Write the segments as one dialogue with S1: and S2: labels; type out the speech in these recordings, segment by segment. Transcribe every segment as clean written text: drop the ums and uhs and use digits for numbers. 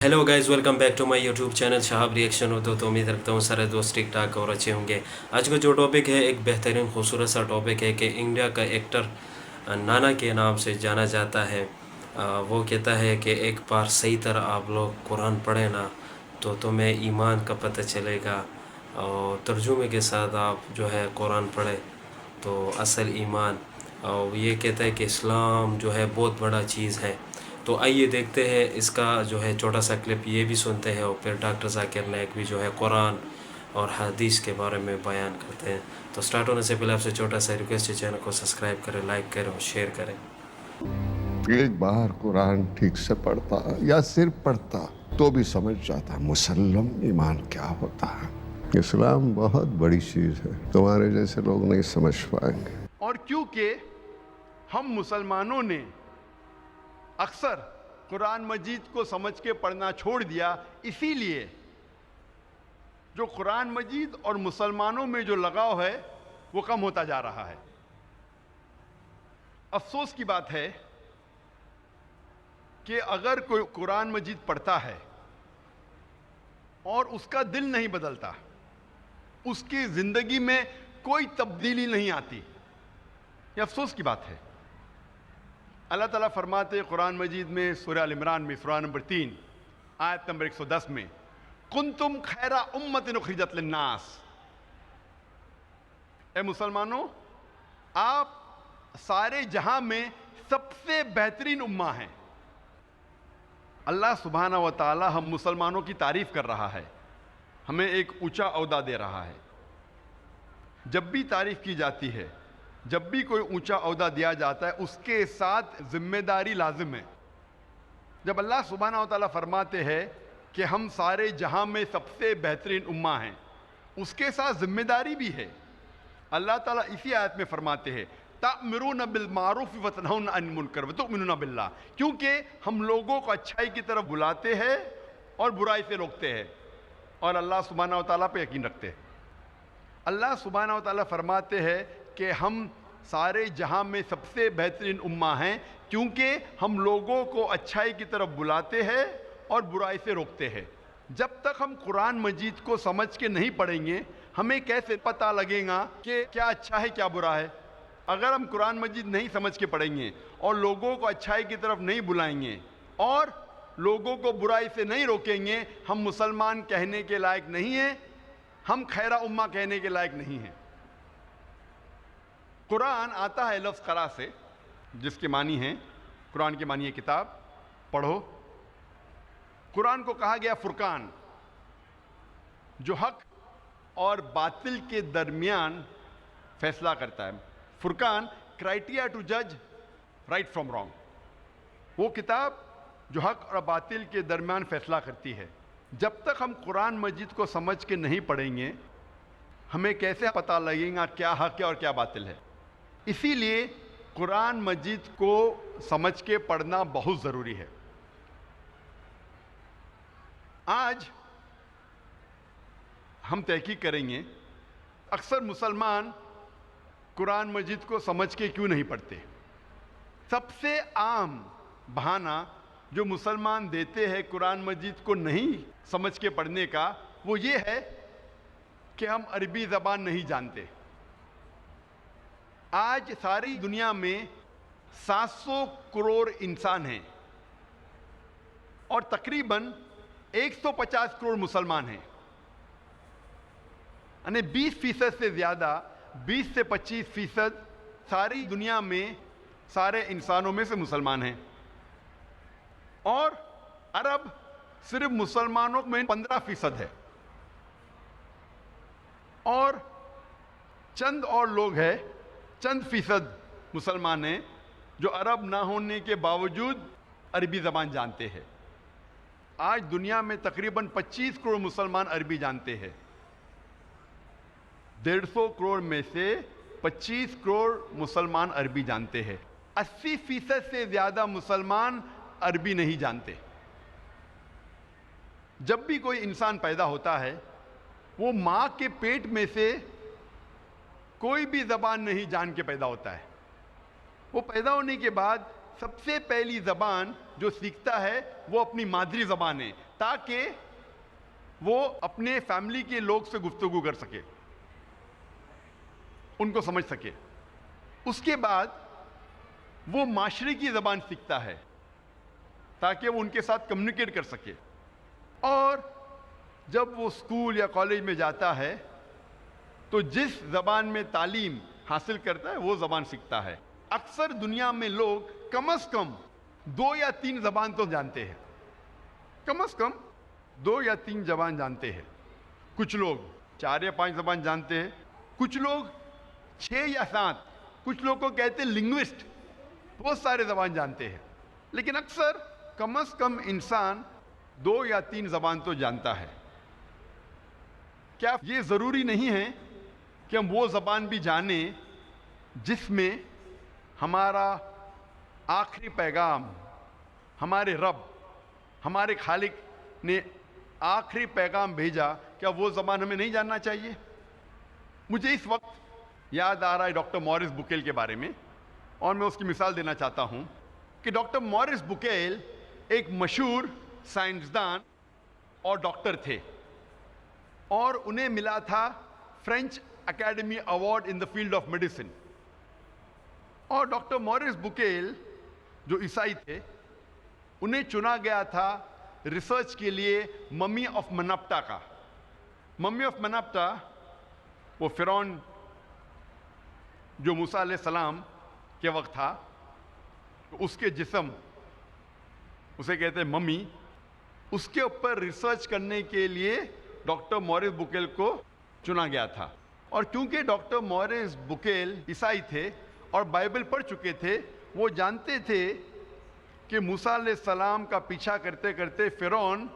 S1: Hello guys, welcome back to my YouTube channel Shahab reaction हो। तो उम्मीद रखता हूँ सारे दोस्त ठीक ठाक और अच्छे होंगे। आज का जो टॉपिक है एक बेहतरीन खूबसूरत सा टॉपिक है कि इंडिया का एक्टर नाना के नाम से जाना जाता है। वो कहता है कि एक बार सही तरह आप लोग कुरान पढ़े ना तो तुम्हें ईमान का पता चलेगा, और तर्जुमे के साथ आप जो है कुरान पढ़े तो असल ईमान। और ये कहता है कि इस्लाम जो है बहुत बड़ा चीज़ है। तो आइए देखते हैं इसका जो है छोटा सा क्लिप, ये भी सुनते हैं और फिर डॉक्टर जाकिर नाइक भी जो है कुरान और हदीस के बारे में बयान करते हैं। तो स्टार्ट होने से पहले आपसे छोटा सा रिक्वेस्ट है, चैनल को सब्सक्राइब करें, लाइक करें और शेयर करें।
S2: एक बार कुरान ठीक से पढ़ता या सिर्फ पढ़ता तो भी समझ जाता मुसल्लम ईमान क्या होता है। इस्लाम बहुत बड़ी चीज है, तुम्हारे जैसे लोग नहीं समझ पाएंगे।
S3: और क्योंकि हम मुसलमानों ने अक्सर कुरान मजीद को समझ के पढ़ना छोड़ दिया, इसीलिए जो कुरान मजीद और मुसलमानों में जो लगाव है वो कम होता जा रहा है। अफसोस की बात है कि अगर कोई कुरान मजीद पढ़ता है और उसका दिल नहीं बदलता, उसकी जिंदगी में कोई तब्दीली नहीं आती, ये अफसोस की बात है। अल्लाह ताला फरमाते कुरान मजीद में सूरह अल इमरान में सूरह नंबर 3 आयत नंबर 110 में, कुंतुम खैरा उम्मतिन उखरिजत लिन्नास, ए मुसलमानों आप सारे जहां में सबसे बेहतरीन उम्मा हैं। अल्लाह सुब्हाना व तआला हम मुसलमानों की तारीफ कर रहा है, हमें एक ऊंचा ओहदा दे रहा है। जब भी तारीफ की जाती है, जब भी कोई ऊंचा ओहदा दिया जाता है, उसके साथ जिम्मेदारी लाजिम है। जब अल्लाह सुब्हाना व तआला फरमाते हैं कि हम सारे जहां में सबसे बेहतरीन उम्मा हैं, उसके साथ जिम्मेदारी भी है। अल्लाह ताला इसी आयत में फरमाते हैं तामिरून बिल मारूफ व तनहौना अनिल मुनकर व तुमिनूना बिल्लाह, क्योंकि हम लोगों को अच्छाई की तरफ बुलाते हैं और बुराई से रोकते हैं और अल्लाह सुब्हाना व तआला पे यकीन रखते हैं। अल्लाह सुब्हाना व तआला फरमाते हैं कि हम सारे जहां में सबसे बेहतरीन उम्मा हैं क्योंकि हम लोगों को अच्छाई की तरफ बुलाते हैं और बुराई से रोकते हैं। जब तक हम कुरान मजीद को समझ के नहीं पढ़ेंगे, हमें कैसे पता लगेगा कि क्या अच्छा है क्या बुरा है। अगर हम कुरान मजीद नहीं समझ के पढ़ेंगे और लोगों को अच्छाई की तरफ नहीं बुलाएंगे और लोगों को बुराई से नहीं रोकेंगे, हम मुसलमान कहने के लायक नहीं हैं, हम खैरा उम्मा कहने के लायक नहीं हैं। कुरान आता है लफ्ज़ क़रा से, जिसके मानी हैं, कुरान के मानी है किताब, पढ़ो। कुरान को कहा गया फुरकान, जो हक और बातिल के दरमियान फैसला करता है। फुरकान, क्राइटेरिया टू जज राइट फ्रॉम रॉन्ग, वो किताब जो हक और बातिल के दरमियान फैसला करती है। जब तक हम कुरान मजीद को समझ के नहीं पढ़ेंगे, हमें कैसे पता लगेगा क्या हक है और क्या बातिल है। इसीलिए कुरान मजीद को समझ के पढ़ना बहुत ज़रूरी है। आज हम तहकीक करेंगे अक्सर मुसलमान कुरान मजीद को समझ के क्यों नहीं पढ़ते। सबसे आम बहाना जो मुसलमान देते हैं कुरान मजीद को नहीं समझ के पढ़ने का, वो ये है कि हम अरबी ज़बान नहीं जानते। आज सारी दुनिया में 700 करोड़ इंसान हैं और तकरीबन 150 करोड़ मुसलमान हैं, यानी 20% से ज़्यादा, 20 से 25% सारी दुनिया में सारे इंसानों में से मुसलमान हैं। और अरब सिर्फ मुसलमानों में 15% है और चंद और लोग हैं, चंद फीसद मुसलमान हैं जो अरब ना होने के बावजूद अरबी ज़बान जानते हैं। आज दुनिया में तकरीबन 25 करोड़ मुसलमान अरबी जानते हैं। 150 करोड़ में से 25 करोड़ मुसलमान अरबी जानते हैं। 80% से ज़्यादा मुसलमान अरबी नहीं जानते। जब भी कोई इंसान पैदा होता है, वो माँ के पेट में से कोई भी ज़बान नहीं जान के पैदा होता है। वो पैदा होने के बाद सबसे पहली ज़बान जो सीखता है वो अपनी मादरी ज़बान है। تاکہ وہ اپنے فیملی کے لوگ سے گفتگو کر سکے، ان کو سمجھ سکے۔ اس کے بعد وہ معاشرے کی زبان سیکھتا ہے تاکہ وہ ان کے ساتھ کمیونیکیٹ کر سکے، اور جب وہ اسکول یا کالج میں جاتا ہے تو جس زبان میں تعلیم حاصل کرتا ہے وہ زبان سیکھتا ہے۔ اکثر دنیا میں لوگ کم از کم 2 یا 3 زبان تو جانتے ہیں، کم از کم 2 یا 3 زبان جانتے ہیں۔ کچھ لوگ 4 یا 5 زبان جانتے ہیں، کچھ لوگ 6 یا 7، کچھ لوگ کو کہتے ہیں لنگوسٹ، بہت سارے زبان جانتے ہیں، لیکن اکثر کم از کم انسان 2 یا 3 زبان تو جانتا ہے۔ کیا یہ ضروری نہیں ہے کہ ہم وہ زبان بھی جانیں جس میں ہمارا آخری پیغام، ہمارے رب، ہمارے خالق نے آخری پیغام بھیجا، کیا وہ زبان ہمیں نہیں جاننا چاہیے؟ مجھے اس وقت یاد آ رہا ہے ڈاکٹر موریس بکیل کے بارے میں، اور میں اس کی مثال دینا چاہتا ہوں کہ ڈاکٹر موریس بکیل ایک مشہور سائنسدان اور ڈاکٹر تھے، اور انہیں ملا تھا French academy award in the field of medicine. اور ڈاکٹر موریس بکیل جو عیسائی تھے، انہیں چنا گیا تھا ریسرچ کے لیے ممی آف منپٹا کا۔ ممی آف منپٹا وہ فرعون جو موسیٰ علیہ السلام کے وقت تھا، اس کے جسم، اسے کہتے ہیں ممی، اس کے اوپر ریسرچ کرنے کے لیے ڈاکٹر موریس بکیل کو چنا گیا تھا۔ اور کیونکہ ڈاکٹر موریس بکیل عیسائی تھے اور بائبل پڑھ چکے تھے، وہ جانتے تھے کہ موسیٰ علیہ السلام کا پیچھا کرتے کرتے فرعون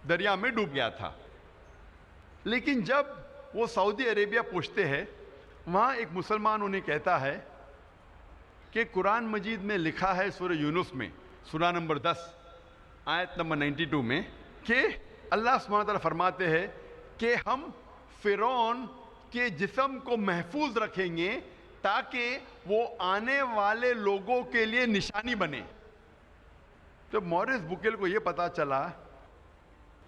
S3: دریا میں ڈوب گیا تھا۔ لیکن جب وہ سعودی عربیہ پہنچتے ہیں، وہاں ایک مسلمان انہیں کہتا ہے کہ قرآن مجید میں لکھا ہے سورہ یونس میں، سورہ نمبر 10 آیت نمبر 92 میں، کہ اللہ سبحانہ تعالیٰ فرماتے ہیں کہ ہم فرعون کے جسم کو محفوظ رکھیں گے تاکہ وہ آنے والے لوگوں کے لیے نشانی بنے۔ جب موریس بکیل کو یہ پتا چلا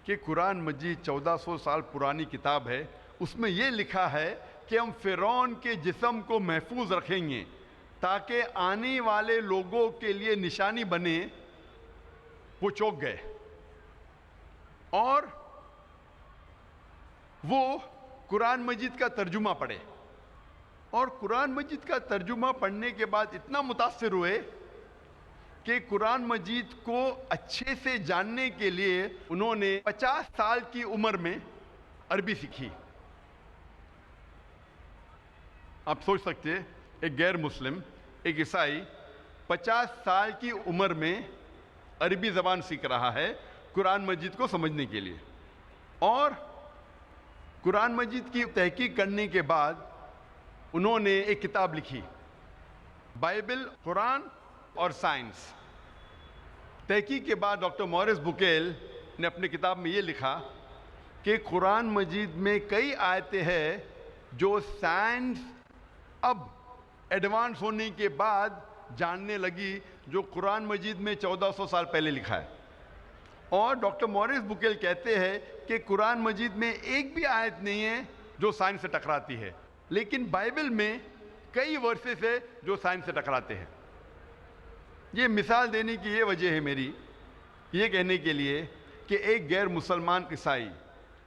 S3: کہ قرآن مجید 1400 سال پرانی کتاب ہے، اس میں یہ لکھا ہے کہ ہم فرعون کے جسم کو محفوظ رکھیں گے تاکہ آنے والے لوگوں کے لیے نشانی بنے، وہ چونک گئے، اور وہ قرآن مجید کا ترجمہ پڑھے، اور قرآن مجید کا ترجمہ پڑھنے کے بعد اتنا متاثر ہوئے کہ قرآن مجید کو اچھے سے جاننے کے لیے انہوں نے 50 سال کی عمر میں عربی سیکھی۔ آپ سوچ سکتے ہیں، ایک غیر مسلم، ایک عیسائی 50 سال کی عمر میں عربی زبان سیکھ رہا ہے قرآن مجید کو سمجھنے کے لیے، اور قرآن مجید کی تحقیق کرنے کے بعد انہوں نے ایک کتاب لکھی، بائبل، قرآن اور سائنس۔ تحقیق کے بعد ڈاکٹر موریس بکیل نے اپنی کتاب میں یہ لکھا کہ قرآن مجید میں کئی آیتیں ہیں جو سائنس اب ایڈوانس ہونے کے بعد جاننے لگی، جو قرآن مجید میں 1400 سال پہلے لکھا ہے۔ اور ڈاکٹر موریس بکیل کہتے ہیں کہ قرآن مجید میں ایک بھی آیت نہیں ہے جو سائنس سے ٹکراتی ہے، لیکن بائبل میں کئی ورسز ہے جو سائنس سے ٹکراتے ہیں۔ یہ مثال دینے کی یہ وجہ ہے میری، یہ کہنے کے لیے کہ ایک غیر مسلمان عیسائی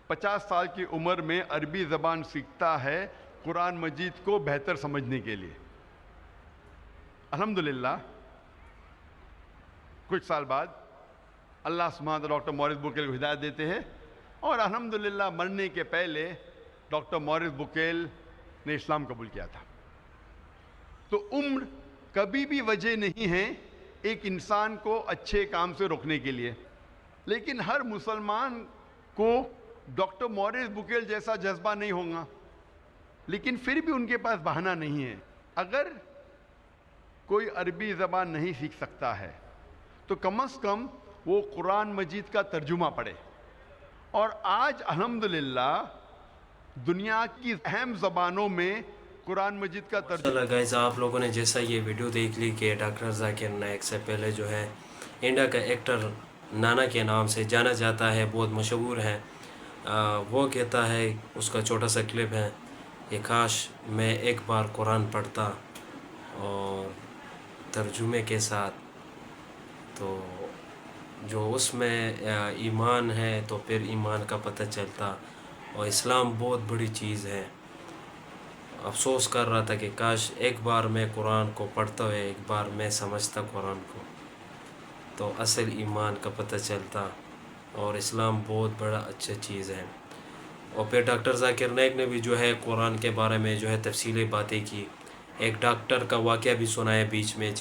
S3: 50 سال کی عمر میں عربی زبان سیکھتا ہے قرآن مجید کو بہتر سمجھنے کے لیے۔ الحمدللہ کچھ سال بعد اللہ سبحانہ تعالیٰ ڈاکٹر موریس بکیل کو ہدایت دیتے ہیں، اور الحمدللہ مرنے کے پہلے ڈاکٹر موریس بکیل نے اسلام قبول کیا تھا۔ تو عمر کبھی بھی وجہ نہیں ہے ایک انسان کو اچھے کام سے روکنے کے لیے، لیکن ہر مسلمان کو ڈاکٹر موریس بکیل جیسا جذبہ نہیں ہوگا، لیکن پھر بھی ان کے پاس بہانہ نہیں ہے۔ اگر کوئی عربی زبان نہیں سیکھ سکتا ہے تو کم از کم وہ قرآن مجید کا ترجمہ پڑھے، اور آج الحمدللہ دنیا کی اہم زبانوں میں قرآن مجید کا ترجمہ۔
S1: چلو گائز، آپ لوگوں نے جیسا یہ ویڈیو دیکھ لی کہ ڈاکٹر ذاکر نائک سے پہلے جو ہے انڈیا کا ایکٹر नाना के नाम से जाना जाता है, बहुत मशहूर है। वो कहता है, उसका छोटा सा क्लिप है, कि काश मैं एक बार कुरान पढ़ता और तर्जुमे के साथ, तो जो उसमें ईमान है तो फिर ईमान का पता चलता, और इस्लाम बहुत बड़ी चीज़ है। अफसोस कर रहा था कि काश एक बार मैं कुरान को पढ़ता हुआ एक बार मैं समझता कुरान को, तो असल ईमान का पता चलता, और इस्लाम बहुत बड़ा अच्छा चीज़ है। और फिर डॉक्टर ज़ाकिर नाइक ने भी जो है कुरान के बारे में जो है तफसीली बातें की। एक डॉक्टर का वाक़या भी सुनाया बीच में,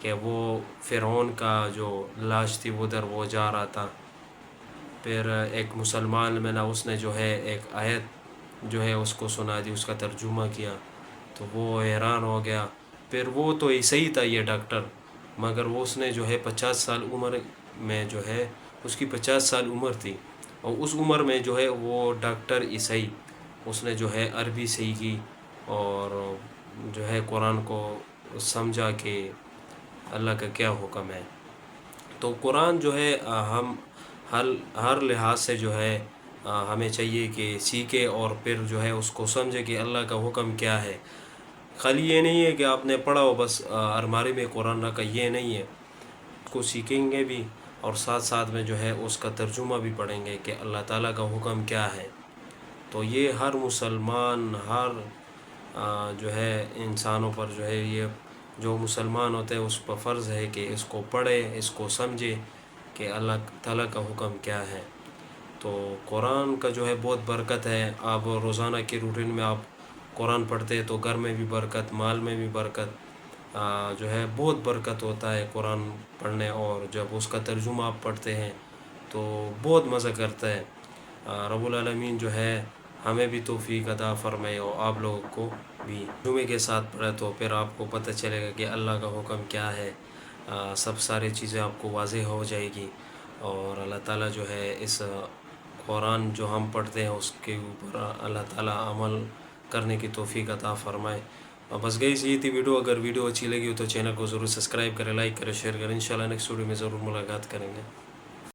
S1: कि वो फ़िरौन का जो लाश थी उधर वो जा रहा था, फिर एक मुसलमान में ना उसने जो है एक आयत जो है उसको सुना दी, उसका तर्जुमा किया, तो वो हैरान हो गया। फिर वो तो सही था ये डॉक्टर, मगर वो उसने जो है 50 साल उम्र में जो है उसकी 50 साल उम्र थी, और उस उम्र में जो है वो डॉक्टर ईसाई उसने जो है अरबी सीखी और जो है कुरान को समझा कि अल्लाह का क्या हुक्म है। तो कुरान जो है हम हर लिहाज से जो है हमें चाहिए कि सीखे और फिर जो है उसको समझे कि अल्लाह का हुक्म क्या है। खाली ये नहीं है कि आपने पढ़ा हो बस अलमारी में कुरान रखा, ये नहीं है, उसको सीखेंगे भी और साथ साथ में जो है उसका तर्जुमा भी पढ़ेंगे कि अल्लाह ताला का हुक्म क्या है। तो ये हर मुसलमान, हर जो है इंसानों पर जो है, ये जो मुसलमान होते हैं उस पर फ़र्ज़ है कि इसको पढ़े, इसको समझे कि अल्लाह ताला का हुक्म क्या है। तो कुरान का जो है बहुत बरकत है। आप रोज़ाना की रूटीन में आप कुरान पढ़ते हैं तो घर में भी बरकत, माल में भी बरकत, जो है बहुत बरकत होता है कुरान पढ़ने। और जब उसका तर्जुमा आप पढ़ते हैं तो बहुत मज़ा करता है। रब्बुल आलमीन जो है हमें भी तौफीक अता फ़रमाए और आप लोगों को भी। जुमे के साथ पढ़े तो फिर आपको पता चलेगा कि अल्लाह का हुक्म क्या है। सब सारी चीज़ें आपको वाज़ेह हो जाएगी, और अल्लाह ताला जो है इस कुरान जो हम पढ़ते हैं उसके ऊपर अल्लाह ताला अमल करने की तौफीक अता फ़रमाए। और बस गई यही थी वीडियो। अगर वीडियो अच्छी लगी हो तो चैनल को ज़रूर सब्सक्राइब करें, लाइक करें, शेयर करें। इंशाल्लाह नेक्स्ट वीडियो में ज़रूर मुलाकात करेंगे।